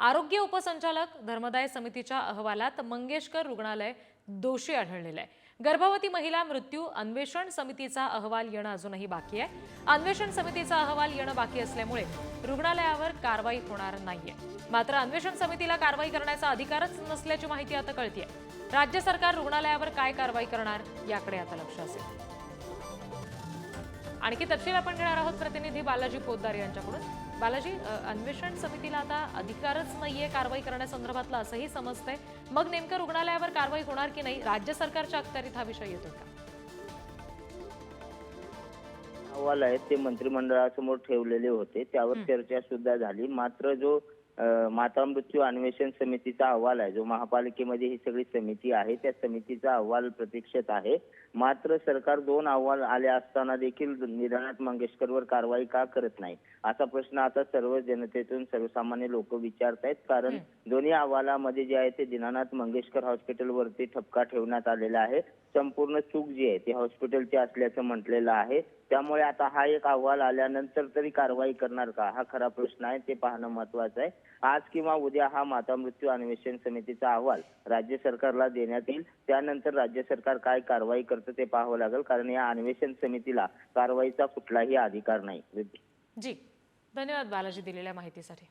आरोग्य उपसंचालक धर्मदाय समितीच्या अहवालात मंगेशकर रुग्णालय दोषी आढळलेलं आहे। गर्भवती महिला मृत्यू अन्वेषण समितीचा अहवाल येणं अजूनही बाकी आहे। अन्वेषण समितीचा अहवाल येणं बाकी असल्यामुळे रुग्णालयावर कारवाई होणार नाहीये। मात्र अन्वेषण समितीला कारवाई करण्याचा अधिकारच नसल्याची माहिती आता कळतेय। राज्य सरकार रुग्णालयावर काय कारवाई करणार याकडे आता लक्ष असेल। आणखी तपशील आपण घेणार आहोत प्रतिनिधी बालाजी पोद्दार यांच्याकडून। बालाजी, अन्वेषण समितीला आता अधिकारच नाहीये कारवाई करण्यासंदर्भातला असंही समजतंय, मग नेमकं रुग्णालयावर कारवाई होणार की नाही, राज्य सरकारच्या अखत्यारीत हा विषय येतो का? अहवाल आहेत ते मंत्रिमंडळासमोर ठेवलेले होते, त्यावर चर्चा सुद्धा झाली। मात्र जो माता मृत्यू अन्वेषण समितीचा अहवाल आहे, जो महापालिकेमध्ये ही सगळी समिती आहे, त्या समितीचा अहवाल प्रतीक्षेत आहे। मात्र सरकार दोन अहवाल आले असताना देखील निधनात मंगेशकरवर कारवाई का करत नाही, असा प्रश्न आता सर्व जनतेतून सर्वसामान्य लोक विचारतायत। कारण दोन्ही अहवालामध्ये जे आहे ते दीनानाथ मंगेशकर हॉस्पिटलवरती ठपका ठेवण्यात आलेला आहे। संपूर्ण चूक जी आहे ती हॉस्पिटलची असल्याचं म्हटलेलं आहे। त्यामुळे आता हा एक अहवाल आल्यानंतर तरी कारवाई करणार का, हा खरा प्रश्न आहे, ते पाहणं महत्त्वाचं आहे। आज किंवा उद्या हा माता मृत्यू अन्वेषण समितीचा अहवाल राज्य सरकारला देण्यात येईल। त्यानंतर राज्य सरकार काय कारवाई करतं ते पाहावं लागेल, कारण या अन्वेषण समितीला कारवाईचा कुठलाही अधिकार नाही। जी, धन्यवाद बालाजी दिलेल्या माहितीसाठी।